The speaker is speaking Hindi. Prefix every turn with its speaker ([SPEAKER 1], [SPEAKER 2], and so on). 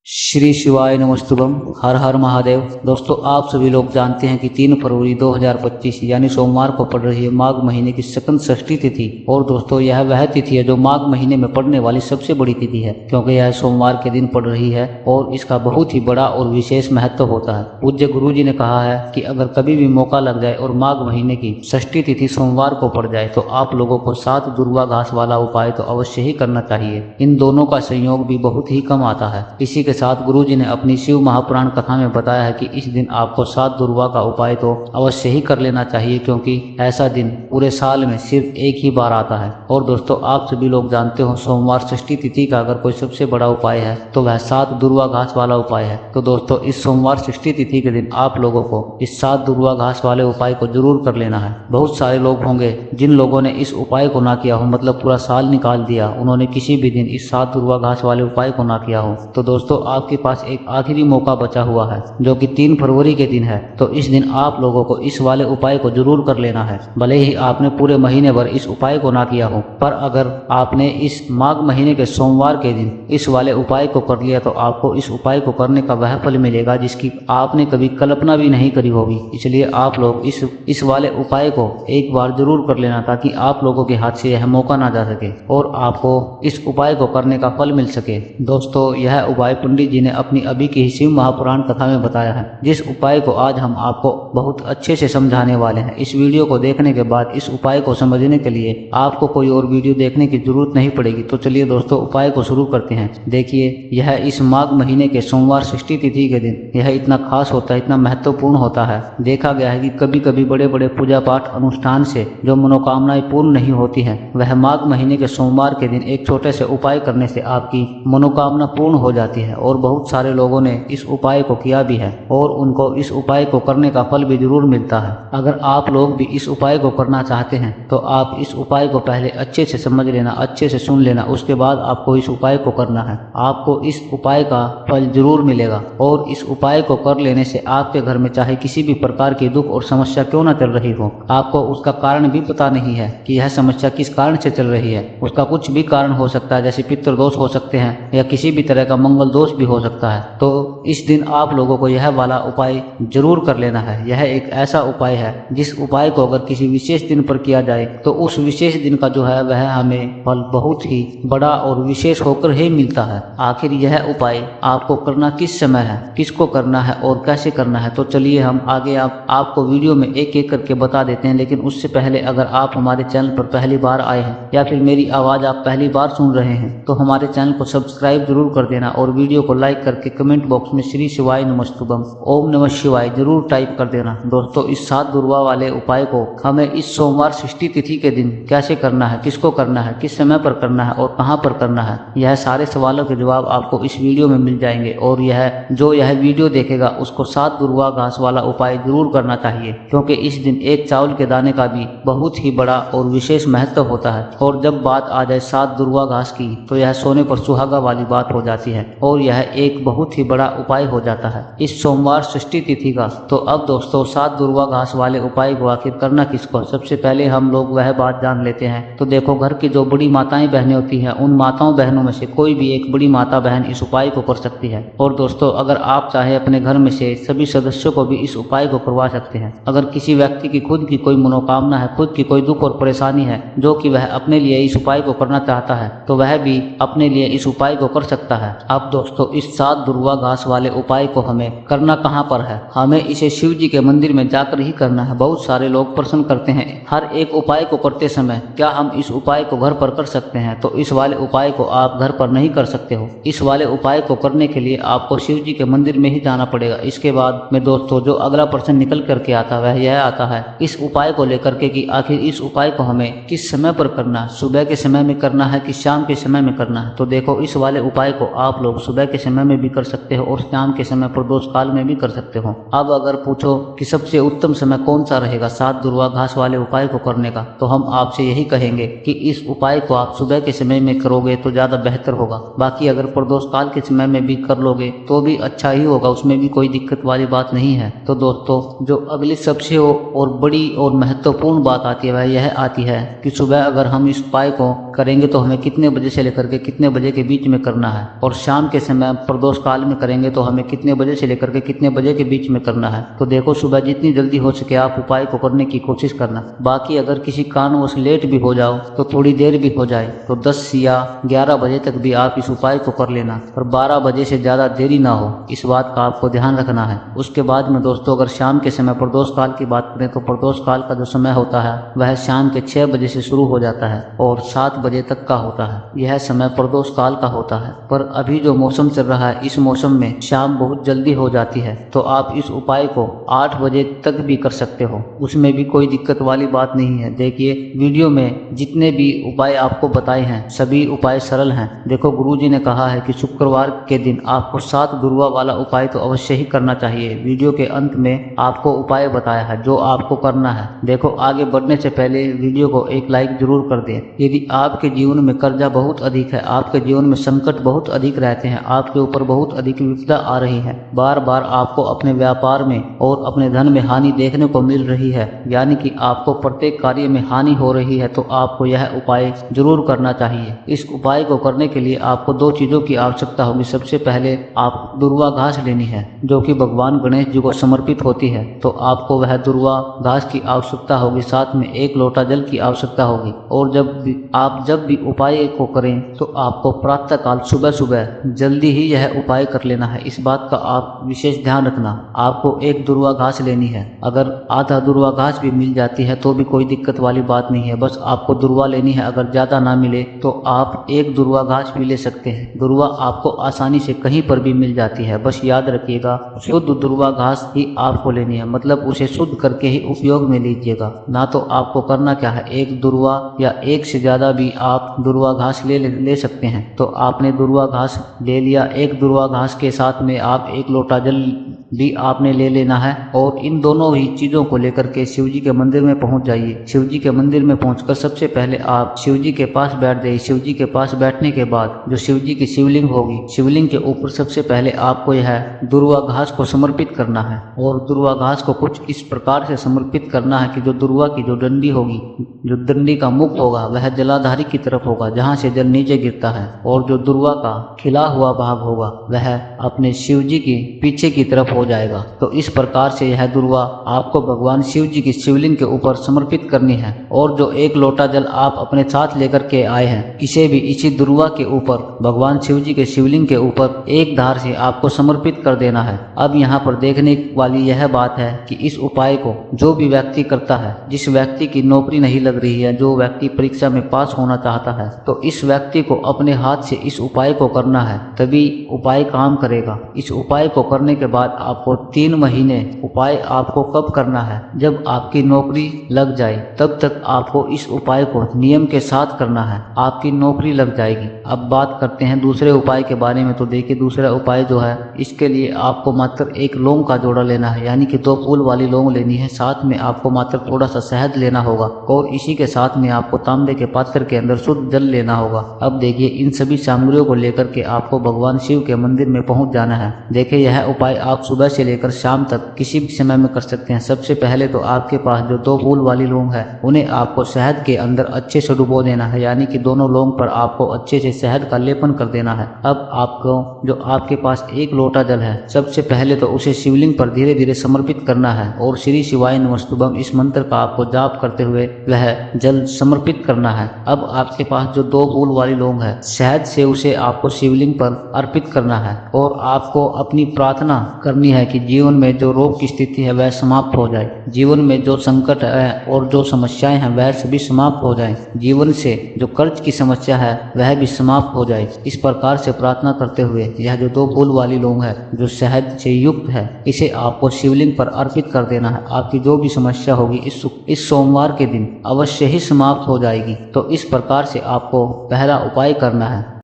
[SPEAKER 1] श्री शिवाय नमस्तुभम। हर हर महादेव। दोस्तों, आप सभी लोग जानते हैं कि 3 फरवरी 2025 यानी सोमवार को पड़ रही है माघ महीने की सकंद षष्ठी तिथि। और दोस्तों, यह वह तिथि है जो माघ महीने में पड़ने वाली सबसे बड़ी तिथि है, क्योंकि यह सोमवार के दिन पड़ रही है और इसका बहुत ही बड़ा और विशेष महत्व होता है। पूज्य गुरु जी ने कहा है कि अगर कभी भी मौका लग जाए और माघ महीने की षष्ठी तिथि सोमवार को पड़ जाए तो आप लोगों को 7 दुर्वा घास वाला उपाय तो अवश्य ही करना चाहिए। इन दोनों का संयोग भी बहुत ही कम आता है। इसी के साथ गुरु जी ने अपनी शिव महापुराण कथा में बताया है कि इस दिन आपको 7 दुर्वा का उपाय तो अवश्य ही कर लेना चाहिए, क्योंकि ऐसा दिन पूरे साल में सिर्फ एक ही बार आता है। और दोस्तों, आप सभी लोग जानते हो सोमवार षष्ठी तिथि का अगर कोई सबसे बड़ा उपाय है तो वह 7 दुर्वा घास वाला उपाय है। तो दोस्तों, इस सोमवार षष्ठी तिथि के दिन आप लोगों को इस 7 दुर्वा घास वाले उपाय को जरूर कर लेना है। बहुत सारे लोग होंगे जिन लोगों ने इस उपाय को ना किया हो, मतलब पूरा साल निकाल दिया, उन्होंने किसी भी दिन इस 7 दुर्वा घास वाले उपाय को ना किया हो। तो दोस्तों, आपके पास एक आखिरी मौका बचा हुआ है जो कि 3 फरवरी के दिन है। तो इस दिन आप लोगों को इस वाले उपाय को जरूर कर लेना है। भले ही आपने पूरे महीने भर इस उपाय को ना किया हो, पर अगर आपने इस माघ महीने के सोमवार के दिन इस वाले उपाय को कर लिया तो आपको इस उपाय को करने का वह फल मिलेगा जिसकी आपने कभी कल्पना भी नहीं करी होगी। इसलिए आप लोग इस वाले उपाय को एक बार जरूर कर लेना, ताकि आप लोगों के हाथ से यह मौका ना जा सके और आपको इस उपाय को करने का फल मिल सके। दोस्तों, यह उपाय पंडित जी ने अपनी अभी की शिव महापुराण कथा में बताया है, जिस उपाय को आज हम आपको बहुत अच्छे से समझाने वाले हैं। इस वीडियो को देखने के बाद इस उपाय को समझने के लिए आपको कोई और वीडियो देखने की जरूरत नहीं पड़ेगी। तो चलिए दोस्तों, उपाय को शुरू करते हैं। देखिए, यह इस माघ महीने के सोमवार षष्ठी तिथि के दिन यह इतना खास होता है, इतना महत्वपूर्ण होता है। देखा गया है कि कभी कभी बड़े बड़े पूजा पाठ अनुष्ठान से जो मनोकामनाएं पूर्ण नहीं होती हैं, वह माघ महीने के सोमवार के दिन एक छोटे से उपाय करने से आपकी मनोकामना पूर्ण हो जाती है। और बहुत सारे लोगों ने इस उपाय को किया भी है और उनको इस उपाय को करने का फल भी जरूर मिलता है। अगर आप लोग भी इस उपाय को करना चाहते हैं तो आप इस उपाय को पहले अच्छे से समझ लेना, अच्छे से सुन लेना, उसके बाद आपको इस उपाय को करना है। आपको इस उपाय का फल जरूर मिलेगा और इस उपाय को कर लेने से आपके घर में चाहे किसी भी प्रकार की दुख और समस्या क्यों ना चल रही हो, आपको उसका कारण भी पता नहीं है कि यह समस्या किस कारण से चल रही है। उसका कुछ भी कारण हो सकता है, जैसे पितृदोष हो सकते हैं या किसी भी तरह का मंगल दोष भी हो सकता है। तो इस दिन आप लोगों को यह वाला उपाय जरूर कर लेना है। यह एक ऐसा उपाय है जिस उपाय को अगर किसी विशेष दिन पर किया जाए तो उस विशेष दिन का जो है वह हमें फल बहुत ही बड़ा और विशेष होकर ही मिलता है। आखिर यह उपाय आपको करना किस समय है, किसको करना है और कैसे करना है, तो चलिए हम आगे आपको वीडियो में एक एक करके बता देते हैं। लेकिन उससे पहले अगर आप हमारे चैनल पर पहली बार आए हैं या फिर मेरी आवाज आप पहली बार सुन रहे हैं तो हमारे चैनल को सब्सक्राइब जरूर कर देना और वीडियो को लाइक करके कमेंट बॉक्स में श्री शिवाय नमस्तुभम, ओम नमः शिवाय जरूर टाइप कर देना। दोस्तों, इस 7 दुर्वा वाले उपाय को हमें इस सोमवार षष्ठी तिथि के दिन कैसे करना है, किसको करना है, किस समय पर करना है और कहां पर करना है, यह सारे सवालों के जवाब आपको इस वीडियो में मिल जाएंगे। और यह वीडियो देखेगा उसको 7 दुर्वा घास वाला उपाय जरूर करना चाहिए, क्योंकि इस दिन एक चावल के दाने का भी बहुत ही बड़ा और विशेष महत्व होता है। और जब बात आ जाए 7 दुर्वा घास की तो यह सोने पर सुहागा वाली बात हो जाती है और यह एक बहुत ही बड़ा उपाय हो जाता है इस सोमवार षष्ठी तिथि का। तो अब दोस्तों, 7 दुर्वा घास वाले उपाय को आखिर करना किसको, सबसे पहले हम लोग वह बात जान लेते हैं। तो देखो, घर की जो बड़ी माताएं बहनें होती हैं, उन माताओं बहनों में से कोई भी एक बड़ी माता बहन इस उपाय को कर सकती है। और दोस्तों, अगर आप चाहे अपने घर में से सभी सदस्यों को भी इस उपाय को करवा सकते हैं। अगर किसी व्यक्ति की खुद की कोई मनोकामना है, खुद की कोई दुख और परेशानी है जो कि वह अपने लिए इस उपाय को करना चाहता है, तो वह भी अपने लिए इस उपाय को कर सकता है। अब दोस्तों, इस 7 दुर्वा घास वाले उपाय को हमें करना कहाँ पर है, हमें इसे शिव जी के मंदिर में जाकर ही करना है। बहुत सारे लोग प्रश्न करते हैं हर एक उपाय को करते समय क्या हम इस उपाय को घर पर कर सकते हैं, तो इस वाले उपाय को आप घर पर नहीं कर सकते हो। इस वाले उपाय को करने के लिए आपको शिव जी के मंदिर में ही जाना पड़ेगा। इसके बाद में दोस्तों, जो अगला प्रश्न निकल करके आता है वह यह आता है इस उपाय को लेकर के कि आखिर इस उपाय को हमें किस समय पर करना है, सुबह के समय में करना है कि शाम के समय में करना है। तो देखो, इस वाले उपाय को आप लोग सुबह के समय में भी कर सकते हो और शाम के समय प्रदोष काल में भी कर सकते हो। अब अगर पूछो कि सबसे उत्तम समय कौन सा रहेगा 7 दुर्वा घास वाले उपाय को करने का, तो हम आपसे यही कहेंगे कि इस उपाय को आप सुबह के समय में करोगे तो ज्यादा बेहतर होगा। बाकी अगर प्रदोष काल के समय में भी कर लोगे तो भी अच्छा ही होगा, उसमें भी कोई दिक्कत वाली बात नहीं है। तो दोस्तों, जो अगली सबसे और बड़ी और महत्वपूर्ण बात आती है वह यह आती है कि सुबह अगर हम इस उपाय को करेंगे तो हमें कितने बजे से लेकर के कितने बजे के बीच में करना है और शाम के समय प्रदोष काल में करेंगे तो हमें कितने बजे से लेकर के कितने बजे के बीच में करना है। तो देखो सुबह जितनी जल्दी हो सके आप उपाय को करने की कोशिश करना। बाकी अगर किसी कारणवश लेट भी हो जाओ तो थोड़ी देर भी हो जाए तो 10 या 11 बजे तक भी आप इस उपाय को कर लेना, और 12 बजे से ज़्यादा देरी ना हो, इस बात का आपको ध्यान रखना है। उसके बाद में दोस्तों अगर शाम के समय प्रदोष काल की बात करें तो प्रदोष काल का जो समय होता है वह शाम के 6 बजे से शुरू हो जाता है और 7 बजे तक का होता है। यह समय प्रदोष काल का होता है। पर अभी जो मौसम चल रहा है इस मौसम में शाम बहुत जल्दी हो जाती है, तो आप इस उपाय को 8 बजे तक भी कर सकते हो, उसमें भी कोई दिक्कत वाली बात नहीं है। देखिए वीडियो में जितने भी उपाय आपको बताए हैं सभी उपाय सरल हैं। देखो गुरुजी ने कहा है कि शुक्रवार के दिन आपको 7 दुर्वा वाला उपाय तो अवश्य ही करना चाहिए। वीडियो के अंत में आपको उपाय बताया है जो आपको करना है। देखो आगे बढ़ने से पहले वीडियो को एक लाइक जरूर कर दें। यदि आपके जीवन में कर्जा बहुत अधिक है, आपके जीवन में संकट बहुत अधिक रहते हैं, आपके ऊपर बहुत अधिक विपदा आ रही है, बार बार आपको अपने व्यापार में और अपने धन में हानि देखने को मिल रही है, यानी कि आपको प्रत्येक कार्य में हानि हो रही है, तो आपको यह उपाय जरूर करना चाहिए। इस उपाय को करने के लिए आपको 2 चीजों की आवश्यकता होगी। सबसे पहले आप दुर्वा घास लेनी है जो कि भगवान गणेश जी को समर्पित होती है, तो आपको वह दुर्वा घास की आवश्यकता होगी। साथ में 1 लोटा जल की आवश्यकता होगी। और जब भी उपाय को करें तो आपको प्रातः काल सुबह सुबह जल्दी ही यह उपाय कर लेना है। इस बात का आप विशेष ध्यान रखना। आपको 1 दुर्वा घास लेनी है। अगर आधा दुर्वा घास भी मिल जाती है तो भी कोई दिक्कत वाली बात नहीं है, बस आपको दुर्वा लेनी है। अगर ज्यादा ना मिले तो आप 1 दुर्वा घास भी ले सकते हैं। दुर्वा आपको आसानी से कहीं पर भी मिल जाती है, बस याद रखिएगा शुद्ध दुर्वा घास ही आपको लेनी है, मतलब उसे शुद्ध करके ही उपयोग में लीजिएगा। ना तो आपको करना क्या है, 1 दुर्वा या 1 से ज्यादा भी आप दुर्वा घास ले सकते हैं। तो आपने दुर्वा घास ले लिया, 1 दुर्वा घास के साथ में आप 1 लोटा जल भी आपने ले लेना है, और इन दोनों ही चीजों को लेकर के शिव जी के मंदिर में पहुंच जाइए। शिव जी के मंदिर में पहुंचकर सबसे पहले आप शिव जी के पास बैठ जाइए। शिव जी के पास बैठने के बाद जो शिव जी की शिवलिंग होगी, शिवलिंग के ऊपर सबसे पहले आपको यह दुर्वा घास को समर्पित करना है। और दुर्वा घास को कुछ इस प्रकार से समर्पित करना है कि जो दुर्वा की जो डंडी होगी, जो डंडी का मुख होगा वह जलाधारी की तरफ होगा जहाँ से जल नीचे गिरता है, और जो दुर्वा का खिला हुआ भाग होगा वह अपने शिव जी की पीछे की तरफ हो जाएगा। तो इस प्रकार से यह दुर्वा आपको भगवान शिव जी की शिवलिंग के ऊपर समर्पित करनी है। और जो 1 लोटा जल आप अपने साथ लेकर के आए हैं, इसे भी इसी दुर्वा के ऊपर भगवान शिव जी के शिवलिंग के ऊपर एक धार से आपको समर्पित कर देना है। अब यहाँ पर देखने वाली यह बात है कि इस उपाय को जो भी व्यक्ति करता है, जिस व्यक्ति की नौकरी नहीं लग रही है, जो व्यक्ति परीक्षा में पास होना चाहता है, तो इस व्यक्ति को अपने हाथ से इस उपाय को करना है, तभी उपाय काम करेगा। इस उपाय को करने के बाद आपको 3 महीने उपाय आपको कब करना है, जब आपकी नौकरी लग जाए तब तक आपको इस उपाय को नियम के साथ करना है, आपकी नौकरी लग जाएगी। अब बात करते हैं दूसरे उपाय के बारे में। तो देखिए दूसरा उपाय जो है, इसके लिए आपको मात्र 1 लौंग का जोड़ा लेना है, यानी कि 2 फूल वाली लौंग लेनी है। साथ में आपको मात्र थोड़ा सा शहद लेना होगा, और इसी के साथ में आपको तांबे के पात्र के अंदर शुद्ध जल लेना होगा। अब देखिए इन सभी सामग्रियों को लेकर के आपको भगवान शिव के मंदिर में पहुंच जाना है। देखिए यह उपाय आप सुबह से लेकर शाम तक किसी भी समय में कर सकते हैं। सबसे पहले तो आपके पास जो 2 फूल वाली लौंग है उन्हें आपको शहद के अंदर अच्छे से डुबो देना है, यानी कि दोनों लौंग पर आपको अच्छे से शहद का लेपन कर देना है। अब आपको जो आपके पास 1 लोटा जल है, सबसे पहले तो उसे शिवलिंग पर धीरे धीरे समर्पित करना है, और श्री शिवाय नमस्तुभम इस मंत्र का आपको जाप करते हुए वह जल समर्पित करना है। अब आपके पास जो 2 फूल वाली लौंग है, शहद से उसे आपको शिवलिंग पर अर्पित करना है, और आपको अपनी प्रार्थना करनी है कि जीवन में जो रोग की स्थिति है वह समाप्त हो जाए, जीवन में जो संकट है और जो समस्याएं हैं वह सभी समाप्त हो जाएं, जीवन से जो कर्ज की समस्या है वह भी समाप्त हो जाए। इस प्रकार से प्रार्थना करते हुए यह जो 2 फूल वाली लौंग है जो शहद से युक्त है, इसे आपको शिवलिंग पर अर्पित कर देना है। आपकी जो भी समस्या होगी इस सोमवार के दिन अवश्य ही समाप्त हो जाएगी। तो इस प्रकार से आपको पहला उपाय करना है।